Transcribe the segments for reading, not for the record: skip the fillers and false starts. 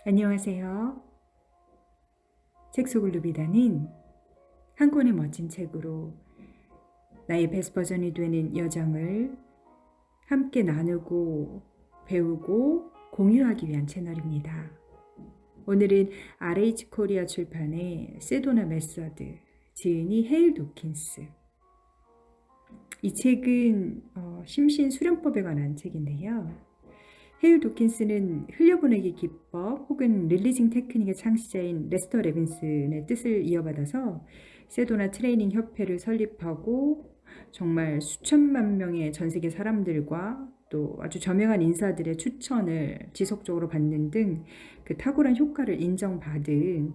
안녕하세요. 책 속을 누비다는 한 권의 멋진 책으로 나의 베스트 버전이 되는 여정을 함께 나누고 배우고 공유하기 위한 채널입니다. 오늘은 RH 코리아 출판의 세도나 메서드, 지은이 헤일 도킨스. 이 책은 심신수련법에 관한 책인데요. 헤일 도킨스는 흘려보내기 기법 혹은 릴리징 테크닉의 창시자인 레스터 레빈슨의 뜻을 이어받아서 세도나 트레이닝 협회를 설립하고 정말 수천만 명의 전 세계 사람들과 또 아주 저명한 인사들의 추천을 지속적으로 받는 등 그 탁월한 효과를 인정받은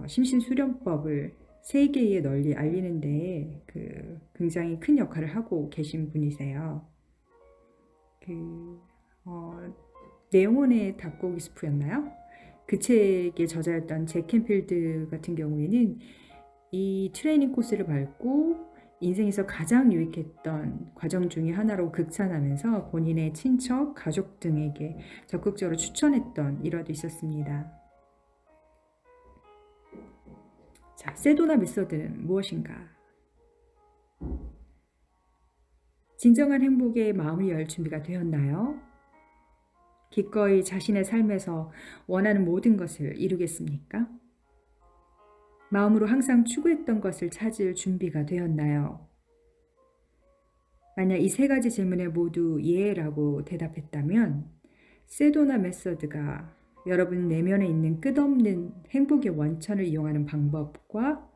심신수련법을 세계에 널리 알리는데 굉장히 큰 역할을 하고 계신 분이세요. 네영혼의 닭고기 스프였나요? 그 책의 저자였던 잭 캔필드 같은 경우에는 이 트레이닝 코스를 밟고 인생에서 가장 유익했던 과정 중에 하나로 극찬하면서 본인의 친척, 가족 등에게 적극적으로 추천했던 일화도 있었습니다. 자, 세도나 메서드는 무엇인가? 진정한 행복에 마음을 열 준비가 되었나요? 기꺼이 자신의 삶에서 원하는 모든 것을 이루겠습니까? 마음으로 항상 추구했던 것을 찾을 준비가 되었나요? 만약 이 세 가지 질문에 모두 예라고 대답했다면 세도나 메서드가 여러분 내면에 있는 끝없는 행복의 원천을 이용하는 방법과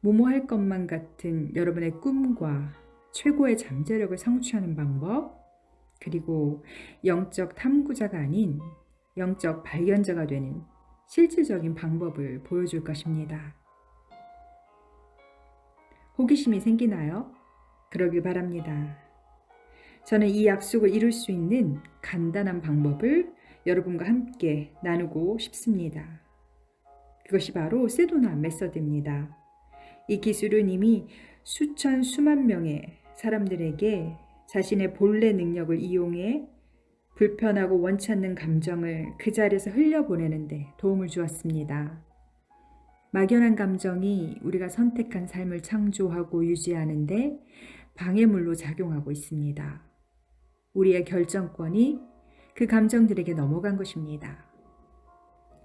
무모할 것만 같은 여러분의 꿈과 최고의 잠재력을 성취하는 방법, 그리고 영적 탐구자가 아닌 영적 발견자가 되는 실질적인 방법을 보여줄 것입니다. 호기심이 생기나요? 그러길 바랍니다. 저는 이 약속을 이룰 수 있는 간단한 방법을 여러분과 함께 나누고 싶습니다. 그것이 바로 세도나 메서드입니다. 이 기술은 이미 수천 수만 명의 사람들에게 자신의 본래 능력을 이용해 불편하고 원치 않는 감정을 그 자리에서 흘려보내는데 도움을 주었습니다. 막연한 감정이 우리가 선택한 삶을 창조하고 유지하는데 방해물로 작용하고 있습니다. 우리의 결정권이 그 감정들에게 넘어간 것입니다.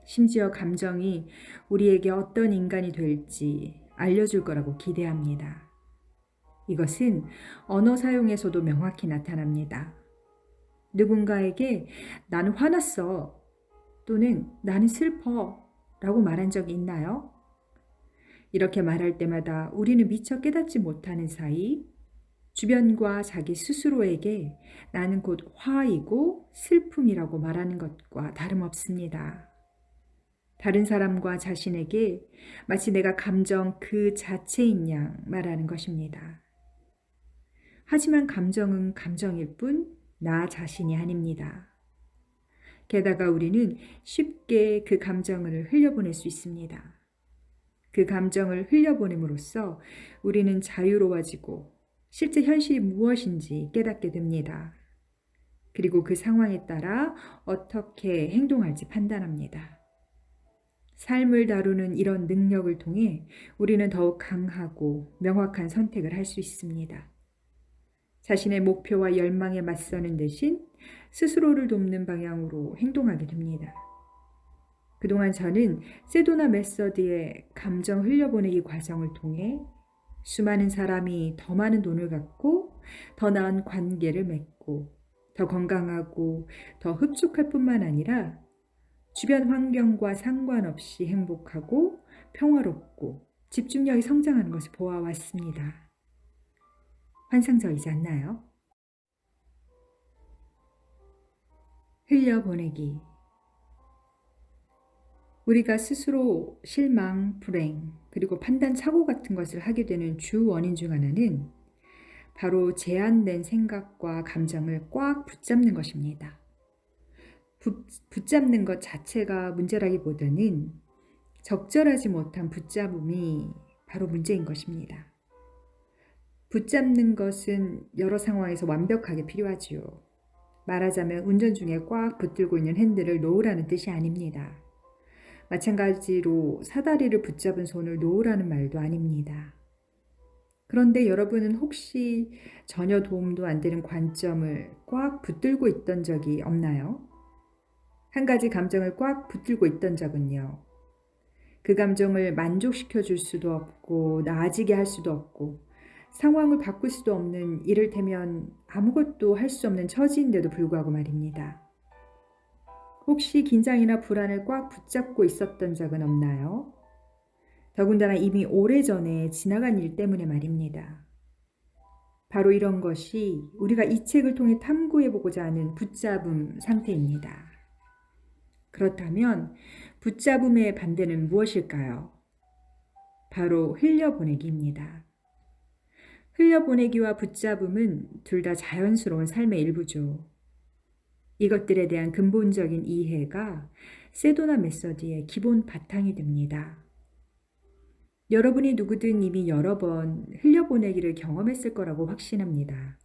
심지어 감정이 우리에게 어떤 인간이 될지 알려줄 거라고 기대합니다. 이것은 언어 사용에서도 명확히 나타납니다. 누군가에게 나는 화났어 또는 나는 슬퍼 라고 말한 적이 있나요? 이렇게 말할 때마다 우리는 미처 깨닫지 못하는 사이 주변과 자기 스스로에게 나는 곧 화이고 슬픔이라고 말하는 것과 다름없습니다. 다른 사람과 자신에게 마치 내가 감정 그 자체인 양 말하는 것입니다. 하지만 감정은 감정일 뿐 나 자신이 아닙니다. 게다가 우리는 쉽게 그 감정을 흘려보낼 수 있습니다. 그 감정을 흘려보냄으로써 우리는 자유로워지고 실제 현실이 무엇인지 깨닫게 됩니다. 그리고 그 상황에 따라 어떻게 행동할지 판단합니다. 삶을 다루는 이런 능력을 통해 우리는 더욱 강하고 명확한 선택을 할 수 있습니다. 자신의 목표와 열망에 맞서는 대신 스스로를 돕는 방향으로 행동하게 됩니다. 그동안 저는 세도나 메서드의 감정 흘려보내기 과정을 통해 수많은 사람이 더 많은 돈을 갖고 더 나은 관계를 맺고 더 건강하고 더 흡족할 뿐만 아니라 주변 환경과 상관없이 행복하고 평화롭고 집중력이 성장하는 것을 보아왔습니다. 환상적이지 않나요? 흘려보내기. 우리가 스스로 실망, 불행, 그리고 판단 착오 같은 것을 하게 되는 주 원인 중 하나는 바로 제한된 생각과 감정을 꽉 붙잡는 것입니다. 붙잡는 것 자체가 문제라기보다는 적절하지 못한 붙잡음이 바로 문제인 것입니다. 붙잡는 것은 여러 상황에서 완벽하게 필요하지요. 말하자면 운전 중에 꽉 붙들고 있는 핸들을 놓으라는 뜻이 아닙니다. 마찬가지로 사다리를 붙잡은 손을 놓으라는 말도 아닙니다. 그런데 여러분은 혹시 전혀 도움도 안 되는 관점을 꽉 붙들고 있던 적이 없나요? 한 가지 감정을 꽉 붙들고 있던 적은요. 그 감정을 만족시켜 줄 수도 없고 나아지게 할 수도 없고 상황을 바꿀 수도 없는 이를테면 아무것도 할 수 없는 처지인데도 불구하고 말입니다. 혹시 긴장이나 불안을 꽉 붙잡고 있었던 적은 없나요? 더군다나 이미 오래전에 지나간 일 때문에 말입니다. 바로 이런 것이 우리가 이 책을 통해 탐구해보고자 하는 붙잡음 상태입니다. 그렇다면 붙잡음의 반대는 무엇일까요? 바로 흘려보내기입니다. 흘려보내기와 붙잡음은 둘 다 자연스러운 삶의 일부죠. 이것들에 대한 근본적인 이해가 세도나 메서디의 기본 바탕이 됩니다. 여러분이 누구든 이미 여러 번 흘려보내기를 경험했을 거라고 확신합니다.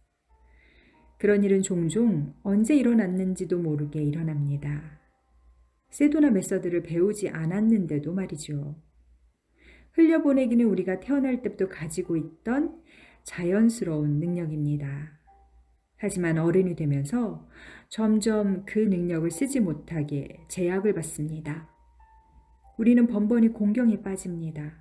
그런 일은 종종 언제 일어났는지도 모르게 일어납니다. 세도나 메서드를 배우지 않았는데도 말이죠. 흘려보내기는 우리가 태어날 때부터 가지고 있던 자연스러운 능력입니다. 하지만 어른이 되면서 점점 그 능력을 쓰지 못하게 제약을 받습니다. 우리는 번번이 공경에 빠집니다.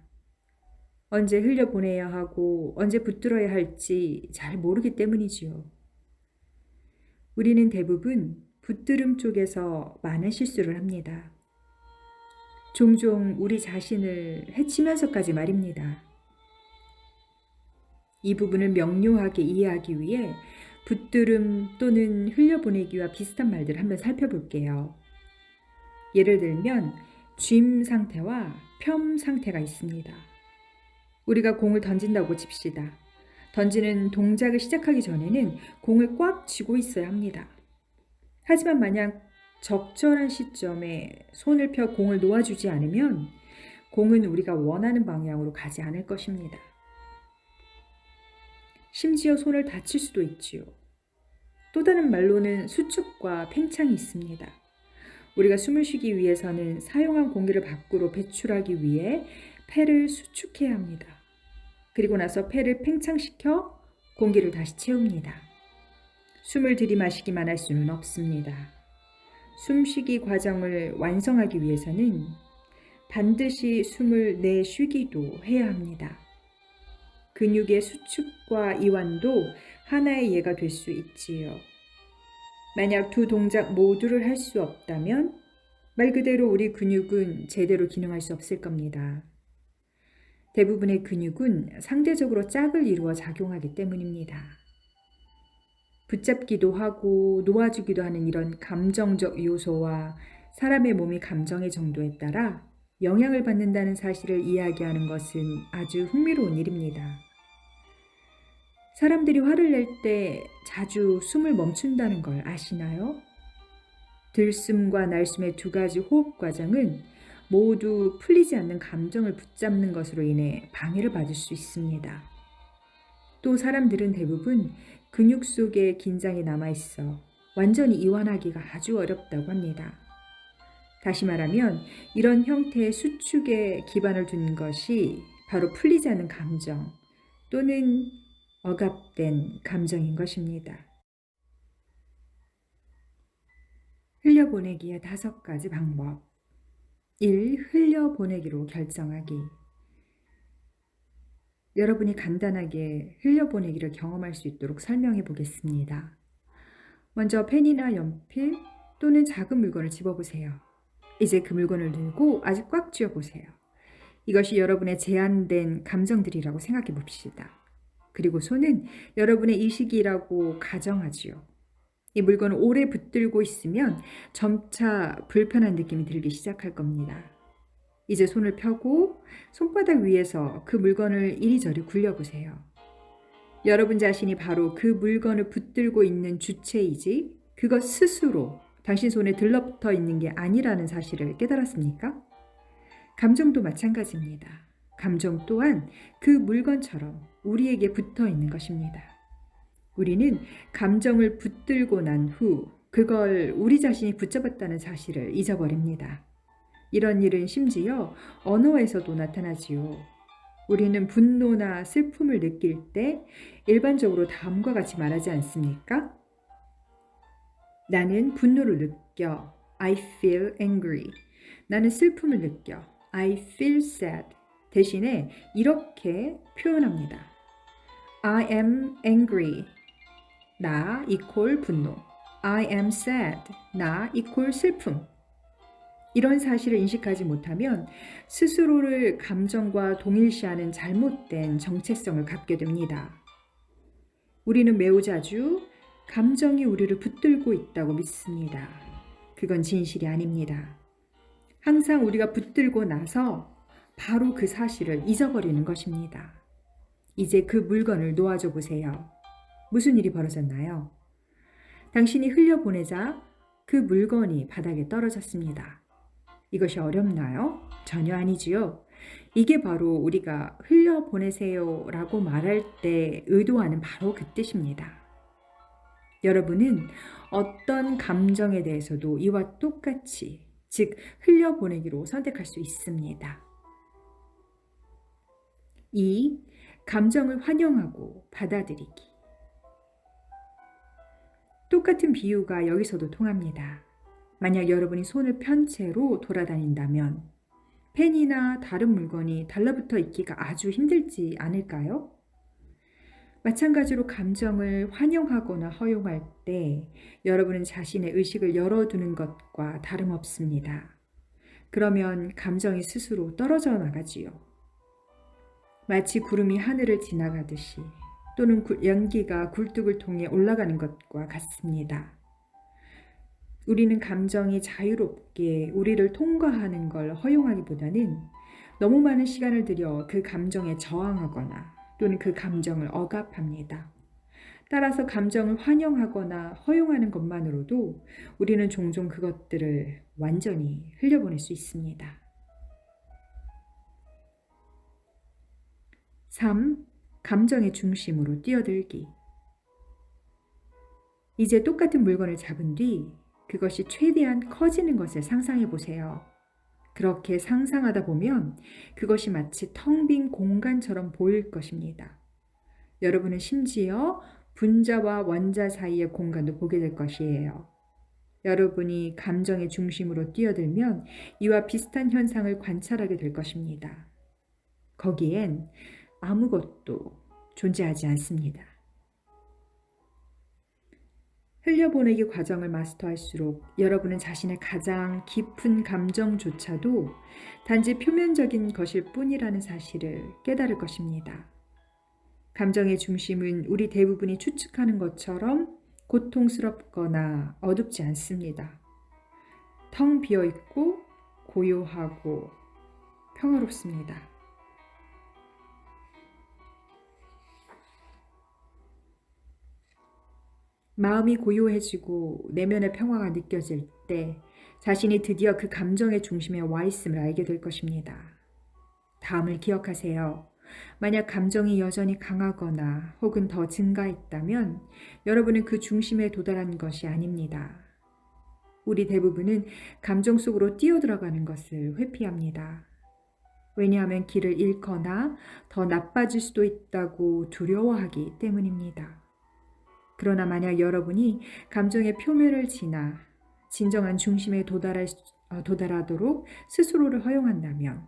언제 흘려보내야 하고 언제 붙들어야 할지 잘 모르기 때문이지요. 우리는 대부분 붙들음 쪽에서 많은 실수를 합니다. 종종 우리 자신을 해치면서까지 말입니다. 이 부분을 명료하게 이해하기 위해 붙들음 또는 흘려보내기와 비슷한 말들을 한번 살펴볼게요. 예를 들면 쥔 상태와 펴 상태가 있습니다. 우리가 공을 던진다고 칩시다. 던지는 동작을 시작하기 전에는 공을 꽉 쥐고 있어야 합니다. 하지만 만약 적절한 시점에 손을 펴 공을 놓아주지 않으면 공은 우리가 원하는 방향으로 가지 않을 것입니다. 심지어 손을 다칠 수도 있지요. 또 다른 말로는 수축과 팽창이 있습니다. 우리가 숨을 쉬기 위해서는 사용한 공기를 밖으로 배출하기 위해 폐를 수축해야 합니다. 그리고 나서 폐를 팽창시켜 공기를 다시 채웁니다. 숨을 들이마시기만 할 수는 없습니다. 숨쉬기 과정을 완성하기 위해서는 반드시 숨을 내쉬기도 해야 합니다. 근육의 수축과 이완도 하나의 예가 될 수 있지요. 만약 두 동작 모두를 할 수 없다면 말 그대로 우리 근육은 제대로 기능할 수 없을 겁니다. 대부분의 근육은 상대적으로 짝을 이루어 작용하기 때문입니다. 붙잡기도 하고 놓아주기도 하는 이런 감정적 요소와 사람의 몸이 감정의 정도에 따라 영향을 받는다는 사실을 이야기하는 것은 아주 흥미로운 일입니다. 사람들이 화를 낼 때 자주 숨을 멈춘다는 걸 아시나요? 들숨과 날숨의 두 가지 호흡 과정은 모두 풀리지 않는 감정을 붙잡는 것으로 인해 방해를 받을 수 있습니다. 또 사람들은 대부분 근육 속에 긴장이 남아있어 완전히 이완하기가 아주 어렵다고 합니다. 다시 말하면 이런 형태의 수축에 기반을 둔 것이 바로 풀리지 않는 감정 또는 억압된 감정인 것입니다. 흘려보내기의 5가지 방법. 1. 흘려보내기로 결정하기. 여러분이 간단하게 흘려보내기를 경험할 수 있도록 설명해 보겠습니다. 먼저 펜이나 연필 또는 작은 물건을 집어보세요. 이제 그 물건을 들고 아주 꽉 쥐어보세요. 이것이 여러분의 제한된 감정들이라고 생각해 봅시다. 그리고 손은 여러분의 의식이라고 가정하지요. 이 물건을 오래 붙들고 있으면 점차 불편한 느낌이 들기 시작할 겁니다. 이제 손을 펴고 손바닥 위에서 그 물건을 이리저리 굴려보세요. 여러분 자신이 바로 그 물건을 붙들고 있는 주체이지 그것 스스로 당신 손에 들러붙어 있는 게 아니라는 사실을 깨달았습니까? 감정도 마찬가지입니다. 감정 또한 그 물건처럼 우리에게 붙어 있는 것입니다. 우리는 감정을 붙들고 난 후 그걸 우리 자신이 붙잡았다는 사실을 잊어버립니다. 이런 일은 심지어 언어에서도 나타나지요. 우리는 분노나 슬픔을 느낄 때 일반적으로 다음과 같이 말하지 않습니까? 나는 분노를 느껴. I feel angry. 나는 슬픔을 느껴. I feel sad. 대신에 이렇게 표현합니다. I am angry. 나 이퀄 분노. I am sad. 나 이퀄 슬픔. 이런 사실을 인식하지 못하면 스스로를 감정과 동일시하는 잘못된 정체성을 갖게 됩니다. 우리는 매우 자주 감정이 우리를 붙들고 있다고 믿습니다. 그건 진실이 아닙니다. 항상 우리가 붙들고 나서 바로 그 사실을 잊어버리는 것입니다. 이제 그 물건을 놓아줘 보세요. 무슨 일이 벌어졌나요? 당신이 흘려보내자 그 물건이 바닥에 떨어졌습니다. 이것이 어렵나요? 전혀 아니지요. 이게 바로 우리가 흘려보내세요 라고 말할 때 의도하는 바로 그 뜻입니다. 여러분은 어떤 감정에 대해서도 이와 똑같이, 즉 흘려보내기로 선택할 수 있습니다. 2. 감정을 환영하고 받아들이기. 똑같은 비유가 여기서도 통합니다. 만약 여러분이 손을 편 채로 돌아다닌다면 펜이나 다른 물건이 달라붙어 있기가 아주 힘들지 않을까요? 마찬가지로 감정을 환영하거나 허용할 때 여러분은 자신의 의식을 열어두는 것과 다름없습니다. 그러면 감정이 스스로 떨어져 나가지요. 마치 구름이 하늘을 지나가듯이 또는 연기가 굴뚝을 통해 올라가는 것과 같습니다. 우리는 감정이 자유롭게 우리를 통과하는 걸 허용하기보다는 너무 많은 시간을 들여 그 감정에 저항하거나 또는 그 감정을 억압합니다. 따라서 감정을 환영하거나 허용하는 것만으로도 우리는 종종 그것들을 완전히 흘려보낼 수 있습니다. 3. 감정의 중심으로 뛰어들기. 이제 똑같은 물건을 잡은 뒤 그것이 최대한 커지는 것을 상상해 보세요. 그렇게 상상하다 보면 그것이 마치 텅 빈 공간처럼 보일 것입니다. 여러분은 심지어 분자와 원자 사이의 공간도 보게 될 것이에요. 여러분이 감정의 중심으로 뛰어들면 이와 비슷한 현상을 관찰하게 될 것입니다. 거기엔 아무것도 존재하지 않습니다. 흘려보내기 과정을 마스터할수록 여러분은 자신의 가장 깊은 감정조차도 단지 표면적인 것일 뿐이라는 사실을 깨달을 것입니다. 감정의 중심은 우리 대부분이 추측하는 것처럼 고통스럽거나 어둡지 않습니다. 텅 비어있고 고요하고 평화롭습니다. 마음이 고요해지고 내면의 평화가 느껴질 때 자신이 드디어 그 감정의 중심에 와 있음을 알게 될 것입니다. 다음을 기억하세요. 만약 감정이 여전히 강하거나 혹은 더 증가했다면 여러분은 그 중심에 도달한 것이 아닙니다. 우리 대부분은 감정 속으로 뛰어들어가는 것을 회피합니다. 왜냐하면 길을 잃거나 더 나빠질 수도 있다고 두려워하기 때문입니다. 그러나 만약 여러분이 감정의 표면을 지나 진정한 중심에 도달하도록 스스로를 허용한다면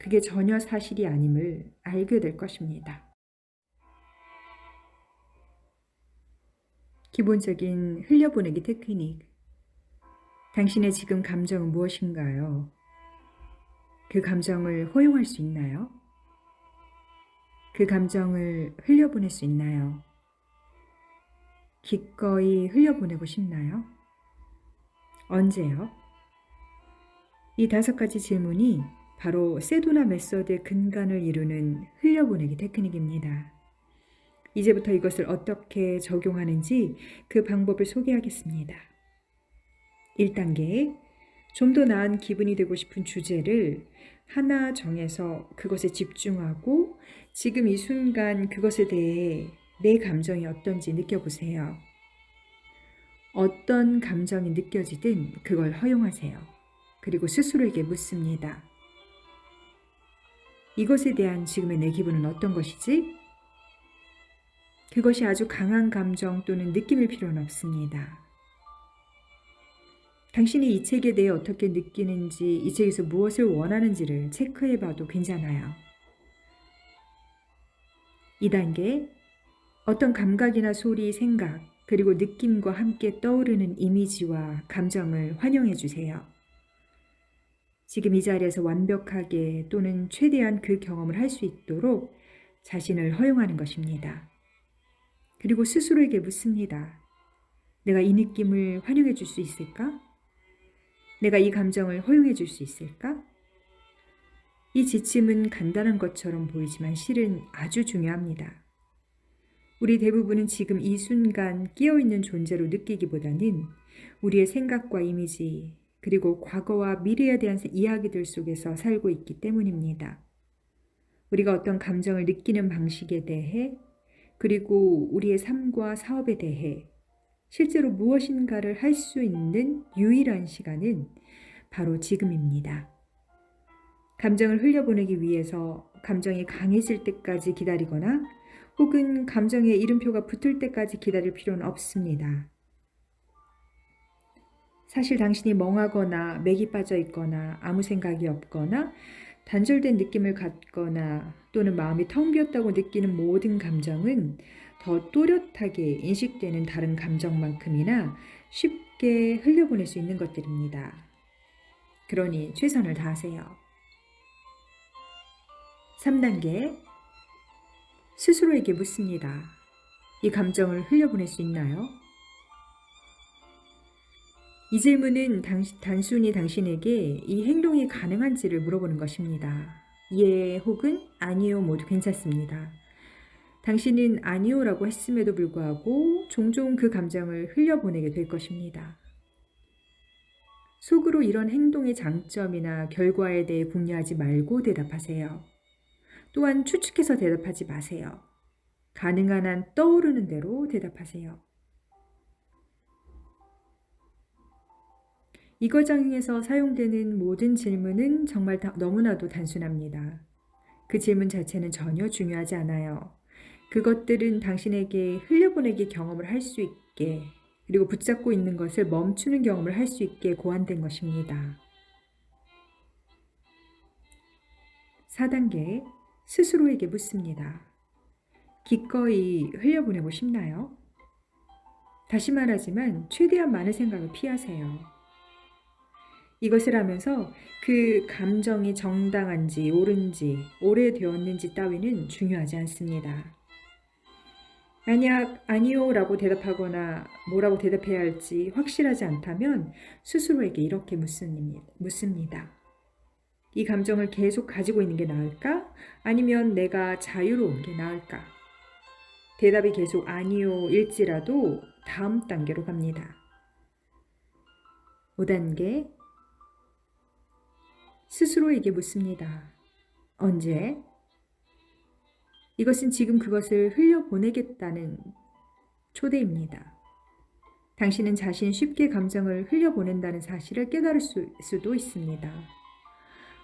그게 전혀 사실이 아님을 알게 될 것입니다. 기본적인 흘려보내기 테크닉. 당신의 지금 감정은 무엇인가요? 그 감정을 허용할 수 있나요? 그 감정을 흘려보낼 수 있나요? 기꺼이 흘려보내고 싶나요? 언제요? 이 5가지 질문이 바로 세도나 메서드의 근간을 이루는 흘려보내기 테크닉입니다. 이제부터 이것을 어떻게 적용하는지 그 방법을 소개하겠습니다. 1단계, 좀 더 나은 기분이 되고 싶은 주제를 하나 정해서 그것에 집중하고 지금 이 순간 그것에 대해 내 감정이 어떤지 느껴보세요. 어떤 감정이 느껴지든 그걸 허용하세요. 그리고 스스로에게 묻습니다. 이것에 대한 지금의 내 기분은 어떤 것이지? 그것이 아주 강한 감정 또는 느낌일 필요는 없습니다. 당신이 이 책에 대해 어떻게 느끼는지, 이 책에서 무엇을 원하는지를 체크해 봐도 괜찮아요. 2단계, 어떤 감각이나 소리, 생각, 그리고 느낌과 함께 떠오르는 이미지와 감정을 환영해 주세요. 지금 이 자리에서 완벽하게 또는 최대한 그 경험을 할 수 있도록 자신을 허용하는 것입니다. 그리고 스스로에게 묻습니다. 내가 이 느낌을 환영해 줄 수 있을까? 내가 이 감정을 허용해 줄 수 있을까? 이 지침은 간단한 것처럼 보이지만 실은 아주 중요합니다. 우리 대부분은 지금 이 순간 깨어있는 존재로 느끼기보다는 우리의 생각과 이미지, 그리고 과거와 미래에 대한 이야기들 속에서 살고 있기 때문입니다. 우리가 어떤 감정을 느끼는 방식에 대해, 그리고 우리의 삶과 사업에 대해 실제로 무엇인가를 할 수 있는 유일한 시간은 바로 지금입니다. 감정을 흘려보내기 위해서 감정이 강해질 때까지 기다리거나 혹은 감정의 이름표가 붙을 때까지 기다릴 필요는 없습니다. 사실 당신이 멍하거나 맥이 빠져 있거나 아무 생각이 없거나 단절된 느낌을 갖거나 또는 마음이 텅 비었다고 느끼는 모든 감정은 더 또렷하게 인식되는 다른 감정만큼이나 쉽게 흘려보낼 수 있는 것들입니다. 그러니 최선을 다하세요. 3단계, 스스로에게 묻습니다. 이 감정을 흘려보낼 수 있나요? 이 질문은 단순히 당신에게 이 행동이 가능한지를 물어보는 것입니다. 예 혹은 아니요 모두 괜찮습니다. 당신은 아니요라고 했음에도 불구하고 종종 그 감정을 흘려보내게 될 것입니다. 속으로 이런 행동의 장점이나 결과에 대해 궁리하지 말고 대답하세요. 또한 추측해서 대답하지 마세요. 가능한 한 떠오르는 대로 대답하세요. 이 과정에서 사용되는 모든 질문은 정말 너무나도 단순합니다. 그 질문 자체는 전혀 중요하지 않아요. 그것들은 당신에게 흘려보내기 경험을 할 수 있게, 그리고 붙잡고 있는 것을 멈추는 경험을 할 수 있게 고안된 것입니다. 4단계, 스스로에게 묻습니다. 기꺼이 흘려보내고 싶나요? 다시 말하지만 최대한 많은 생각을 피하세요. 이것을 하면서 그 감정이 정당한지 옳은지 오래되었는지 따위는 중요하지 않습니다. 만약 아니요 라고 대답하거나 뭐라고 대답해야 할지 확실하지 않다면 스스로에게 이렇게 묻습니다. 이 감정을 계속 가지고 있는 게 나을까? 아니면 내가 자유로운 게 나을까? 대답이 계속 아니요 일지라도 다음 단계로 갑니다. 5단계, 스스로에게 묻습니다. 언제? 이것은 지금 그것을 흘려보내겠다는 초대입니다. 당신은 자신 쉽게 감정을 흘려보낸다는 사실을 깨달을 수도 있습니다.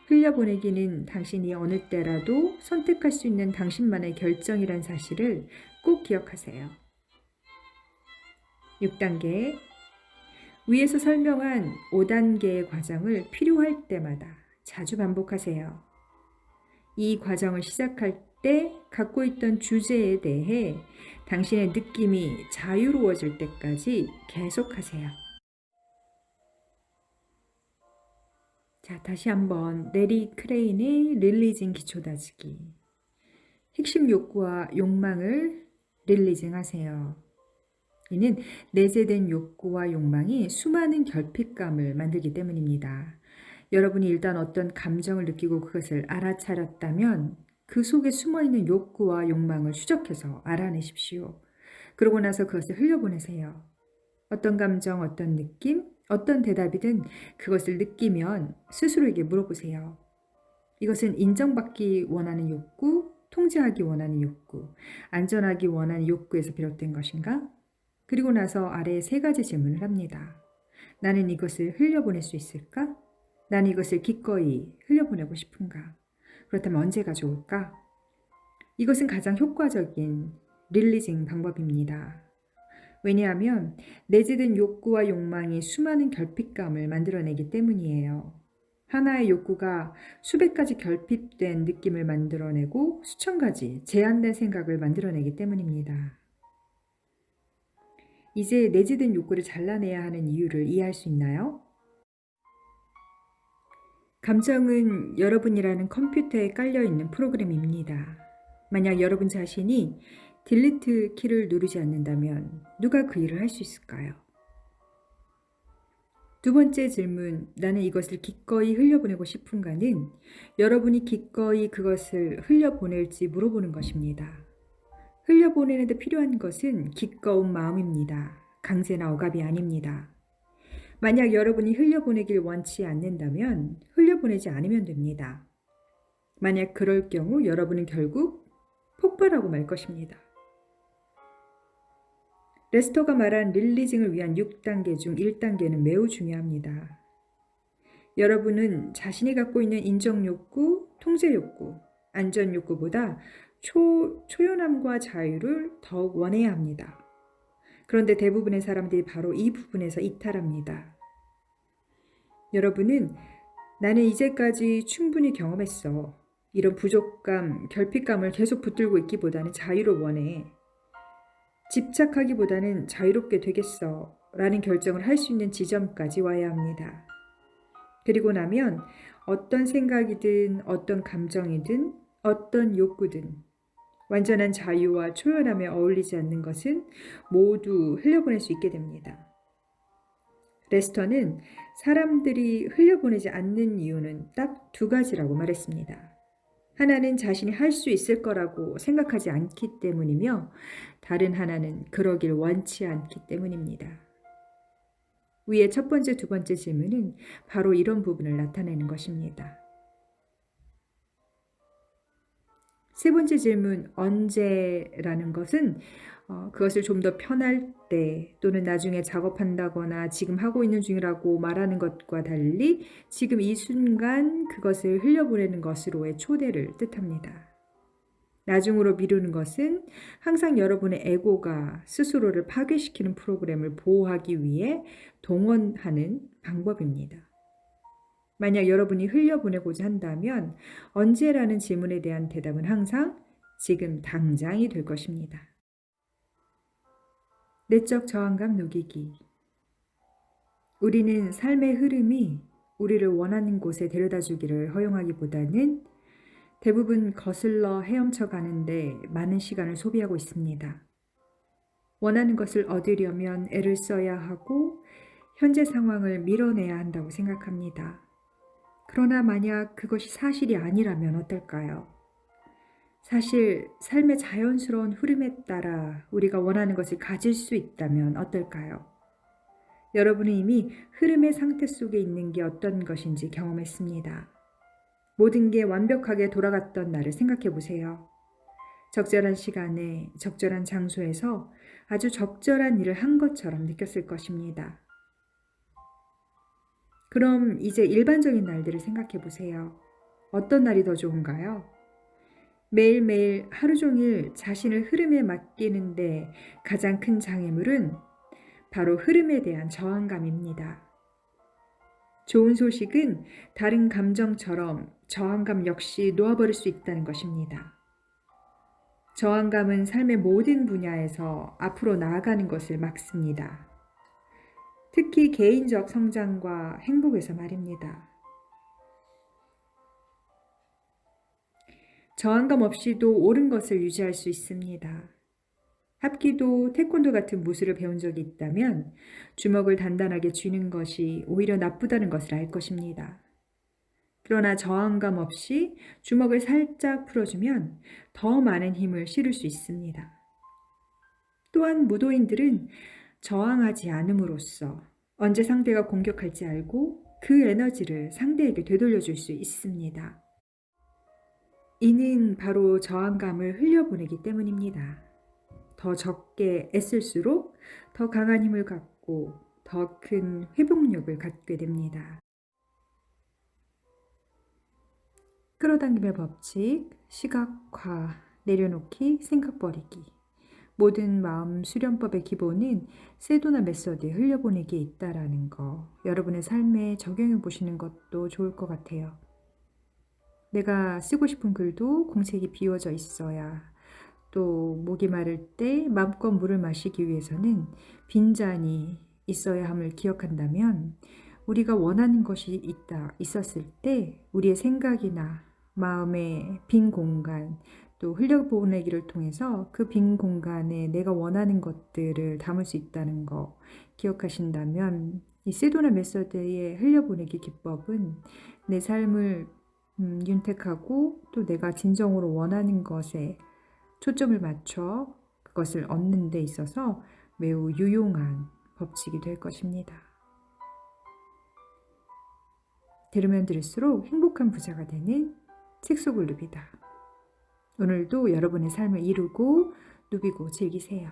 흘려보내기는 당신이 어느 때라도 선택할 수 있는 당신만의 결정이란 사실을 꼭 기억하세요. 6단계, 위에서 설명한 5단계의 과정을 필요할 때마다 자주 반복하세요. 이 과정을 시작할 때 갖고 있던 주제에 대해 당신의 느낌이 자유로워질 때까지 계속하세요. 자, 다시 한번 레리 크레인의 릴리징 기초다지기. 핵심 욕구와 욕망을 릴리징 하세요. 이는 내재된 욕구와 욕망이 수많은 결핍감을 만들기 때문입니다. 여러분이 일단 어떤 감정을 느끼고 그것을 알아차렸다면 그 속에 숨어있는 욕구와 욕망을 추적해서 알아내십시오. 그러고 나서 그것을 흘려보내세요. 어떤 감정, 어떤 느낌, 어떤 대답이든 그것을 느끼면 스스로에게 물어보세요. 이것은 인정받기 원하는 욕구, 통제하기 원하는 욕구, 안전하기 원하는 욕구에서 비롯된 것인가? 그리고 나서 아래에 3가지 질문을 합니다. 나는 이것을 흘려보낼 수 있을까? 난 이것을 기꺼이 흘려보내고 싶은가? 그렇다면 언제가 좋을까? 이것은 가장 효과적인 릴리징 방법입니다. 왜냐하면 내재된 욕구와 욕망이 수많은 결핍감을 만들어내기 때문이에요. 하나의 욕구가 수백 가지 결핍된 느낌을 만들어내고 수천 가지 제한된 생각을 만들어내기 때문입니다. 이제 내재된 욕구를 잘라내야 하는 이유를 이해할 수 있나요? 감정은 여러분이라는 컴퓨터에 깔려있는 프로그램입니다. 만약 여러분 자신이 딜리트 키를 누르지 않는다면 누가 그 일을 할 수 있을까요? 두 번째 질문, 나는 이것을 기꺼이 흘려보내고 싶은가는 여러분이 기꺼이 그것을 흘려보낼지 물어보는 것입니다. 흘려보내는 데 필요한 것은 기꺼운 마음입니다. 강제나 억압이 아닙니다. 만약 여러분이 흘려보내길 원치 않는다면 흘려보내지 않으면 됩니다. 만약 그럴 경우 여러분은 결국 폭발하고 말 것입니다. 레스터가 말한 릴리징을 위한 6단계 중 1단계는 매우 중요합니다. 여러분은 자신이 갖고 있는 인정욕구, 통제욕구, 안전욕구보다 초연함과 자유를 더욱 원해야 합니다. 그런데 대부분의 사람들이 바로 이 부분에서 이탈합니다. 여러분은 나는 이제까지 충분히 경험했어. 이런 부족감, 결핍감을 계속 붙들고 있기보다는 자유를 원해. 집착하기보다는 자유롭게 되겠어 라는 결정을 할 수 있는 지점까지 와야 합니다. 그리고 나면 어떤 생각이든 어떤 감정이든 어떤 욕구든 완전한 자유와 초연함에 어울리지 않는 것은 모두 흘려보낼 수 있게 됩니다. 레스터는 사람들이 흘려보내지 않는 이유는 딱 두 가지라고 말했습니다. 하나는 자신이 할 수 있을 거라고 생각하지 않기 때문이며 다른 하나는 그러길 원치 않기 때문입니다. 위의 첫 번째, 두 번째 질문은 바로 이런 부분을 나타내는 것입니다. 세 번째 질문, 언제라는 것은 그것을 좀 더 편할 때 또는 나중에 작업한다거나 지금 하고 있는 중이라고 말하는 것과 달리 지금 이 순간 그것을 흘려보내는 것으로의 초대를 뜻합니다. 나중으로 미루는 것은 항상 여러분의 에고가 스스로를 파괴시키는 프로그램을 보호하기 위해 동원하는 방법입니다. 만약 여러분이 흘려보내고자 한다면 언제라는 질문에 대한 대답은 항상 지금 당장이 될 것입니다. 내적 저항감 녹이기. 우리는 삶의 흐름이 우리를 원하는 곳에 데려다 주기를 허용하기보다는 대부분 거슬러 헤엄쳐 가는데 많은 시간을 소비하고 있습니다. 원하는 것을 얻으려면 애를 써야 하고 현재 상황을 밀어내야 한다고 생각합니다. 그러나 만약 그것이 사실이 아니라면 어떨까요? 사실 삶의 자연스러운 흐름에 따라 우리가 원하는 것을 가질 수 있다면 어떨까요? 여러분은 이미 흐름의 상태 속에 있는 게 어떤 것인지 경험했습니다. 모든 게 완벽하게 돌아갔던 날을 생각해 보세요. 적절한 시간에 적절한 장소에서 아주 적절한 일을 한 것처럼 느꼈을 것입니다. 그럼 이제 일반적인 날들을 생각해 보세요. 어떤 날이 더 좋은가요? 매일매일 하루 종일 자신을 흐름에 맡기는데 가장 큰 장애물은 바로 흐름에 대한 저항감입니다. 좋은 소식은 다른 감정처럼 저항감 역시 놓아버릴 수 있다는 것입니다. 저항감은 삶의 모든 분야에서 앞으로 나아가는 것을 막습니다. 특히 개인적 성장과 행복에서 말입니다. 저항감 없이도 옳은 것을 유지할 수 있습니다. 합기도, 태권도 같은 무술을 배운 적이 있다면 주먹을 단단하게 쥐는 것이 오히려 나쁘다는 것을 알 것입니다. 그러나 저항감 없이 주먹을 살짝 풀어주면 더 많은 힘을 실을 수 있습니다. 또한 무도인들은 저항하지 않음으로써 언제 상대가 공격할지 알고 그 에너지를 상대에게 되돌려줄 수 있습니다. 이는 바로 저항감을 흘려보내기 때문입니다. 더 적게 애쓸수록 더 강한 힘을 갖고 더 큰 회복력을 갖게 됩니다. 끌어당김의 법칙, 시각화, 내려놓기, 생각 버리기. 모든 마음 수련법의 기본은 세도나 메서드에 흘려보내기에 있다라는 거. 여러분의 삶에 적용해 보시는 것도 좋을 것 같아요. 내가 쓰고 싶은 글도 공책이 비워져 있어야, 또 목이 마를 때 마음껏 물을 마시기 위해서는 빈잔이 있어야 함을 기억한다면, 우리가 원하는 것이 있었을 때 우리의 생각이나 마음의 빈 공간, 또 흘려보내기를 통해서 그 빈 공간에 내가 원하는 것들을 담을 수 있다는 거 기억하신다면, 이 세도나 메서드의 흘려보내기 기법은 내 삶을 윤택하고 또 내가 진정으로 원하는 것에 초점을 맞춰 그것을 얻는 데 있어서 매우 유용한 법칙이 될 것입니다. 들으면 들을수록 행복한 부자가 되는 책 속을 누비다. 오늘도 여러분의 삶을 이루고 누비고 즐기세요.